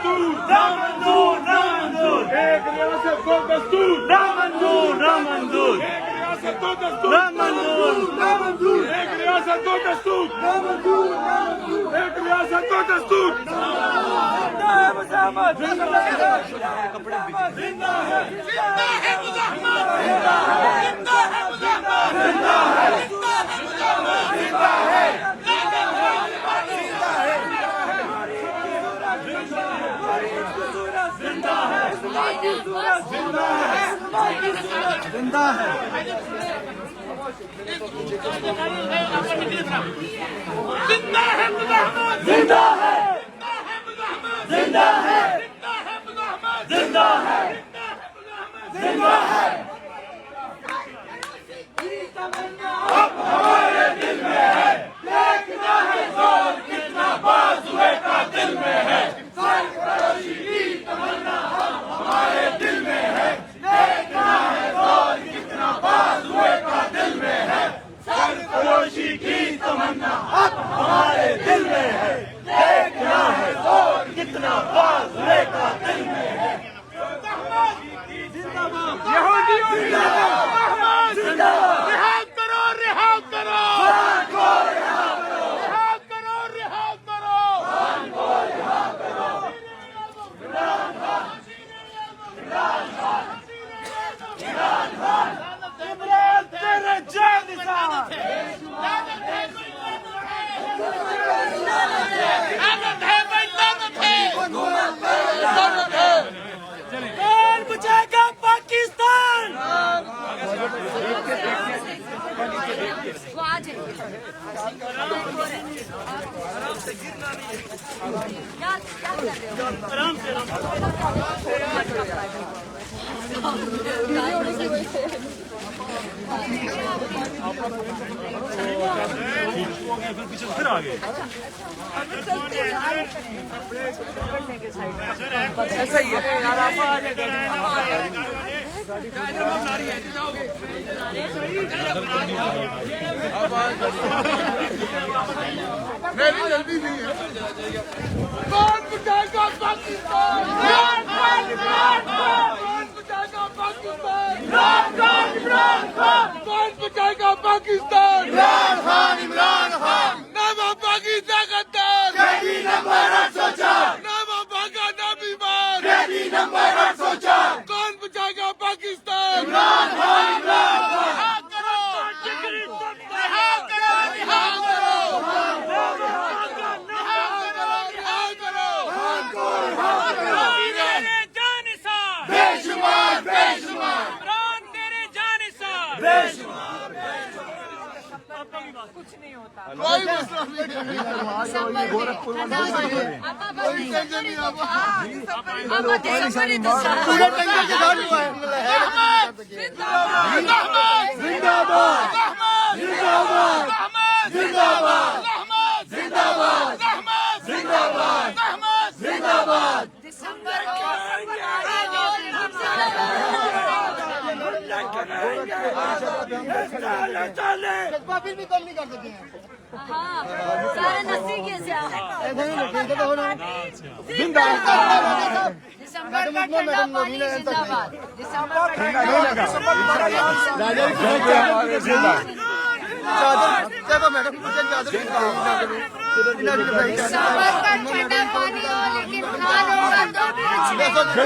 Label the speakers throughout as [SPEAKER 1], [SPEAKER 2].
[SPEAKER 1] दस्तूर, ना मंजूर, ना मंजूर। एक रियासत दो दस्तूर, ना मंजूर, ना मंजूर। एक रियासत दो दस्तूर, ना मंजूर, ना मंजूर। एक रियासत दो दस्तूर, ना मंजूर, ना मंजूर। एक रियासत दो दस्तूर। जिंदा है मुजाहिद, जिंदा है, कपड़े जिंदा है, जिंदा है मुजाहिद, जिंदा है, जिंदा है मुजाहिद, जिंदा है, जिंदा है मुजाहिद, जिंदा है, जिंदा है, जिंदा है। जिंदा है मुजाहिद, जिंदा है, जिंदा है, जिंदा है, जिंदा है। अब हमारे दिल में है, देखना है जोर कितना बाजुए का दिल में है। सरफरोशी की तमन्ना हमारे दिल में है, देखना है जोर कितना बाजुए का दिल में है। सरफरोशी की तमन्ना अब हमारे दिल में है, देखना है जोर कितना बाजुए का दिल में है। यहूदियों जिंदाबाद, जिंदाबाद। रिहा करो, रिहा करो, रिहा करो, रिहा करो, रिहा करो, रिहा करो। इमरान खान, इमरान खान, इमरान खान, इमरान तेरे जानिसार। लानत है भाई, लानत है, लानत है, लानत है। कौन बचाएगा पाकिस्तान? आराम से फिर आगे ऐसा ही है यार। आप मेरी जल्दी नहीं है। कौन बचाएगा पाकिस्तान? इमरान खान, इमरान खान। कौन बचाएगा पाकिस्तान? इमरान खान, इमरान खान। कौन बचाएगा पाकिस्तान? इमरान खान, इमरान खान। नामा पाकिस्तान गद्दार, कैदी नंबर 804। नामा भागा ना बीमार, कैदी नंबर 804। कौन बचाएगा पाकिस्तान? इमरान खान, इमरान खान। रिहा करो, रिहा करो, रिहा करो, बेशुमार, बेशुमार। इमरान तेरे जानिसार, बेशुमार, बेशुमार। कुछ नहीं होता, कोई मसला नहीं। गोरखपुर में कोई टेंशन नहीं। अब दिसंबर ही तो पूरे टंके के साथ हुआ है। जिंदाबाद, जिंदाबाद, जिंदाबाद, जिंदाबाद, जिंदाबाद, जिंदाबाद, जिंदाबाद। दिसंबर जज्बा फिर भी कम नहीं कर सकते हैं। हाँ, सारे नसीब के जिंदाबाद। दिसंबर का ठंडा पानी जिंदाबाद। दिसंबर मैडम दिसंबर का ठंडा पानी हो, लेकिन खान होगा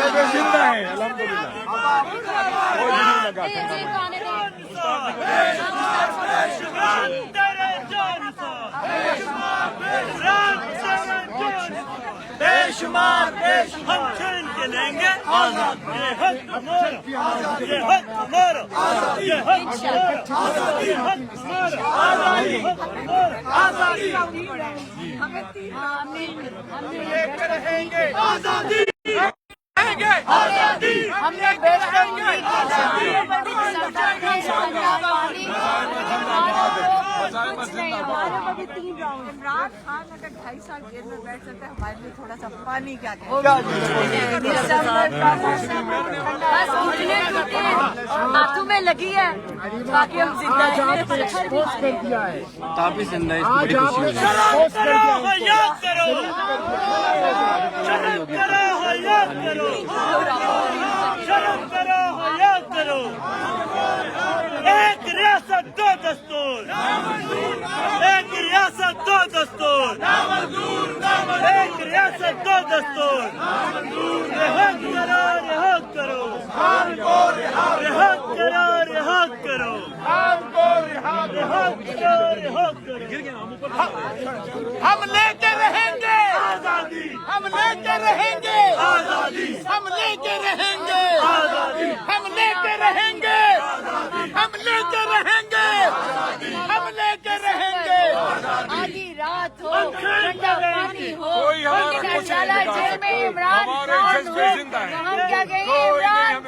[SPEAKER 1] तो जिंदा है अल्हम्दुलिल्लाह। बेशुमार, हम छीन के लेंगे आजाद। ये हक हमारा, ये हक हमारा, ये हक हमारा, ये हक हमारा, आजादी, आजादी। हम लेकर रहेंगे आजादी, आजादी। हमने बेच करेंगे आजादी।
[SPEAKER 2] 3 राउंड।
[SPEAKER 3] इमरान खान अगर 2.5 साल जेल में बैठ सकता है, हमारे लिए थोड़ा सा पानी क्या कहते
[SPEAKER 2] बस घुटने टूटे हैं, हाथों में लगी है, बाकी हम जिंदा हैं।
[SPEAKER 4] काफी जिंदा है, इसकी बड़ी खुशी हो रही है।
[SPEAKER 5] एक रियासत दो दस्तूर, एक रियासत दो दस्तूर, एक रियासत दो दस्तूर। रिहा करो, रिहा करो, रिहा करो, रिहा करो, रिहा करो।
[SPEAKER 1] हम लेके रहेंगे आजादी, हम लेके रहेंगे आजादी, हम लेके रहेंगे आजादी, हम लेके रहेंगे, हम लेके रहेंगे, हम लेके रहेंगे।
[SPEAKER 2] आधी रात हो, ठंडा पानी हो, जेल में इमरान खान हो, तो हम क्या कहेंगे? इमरान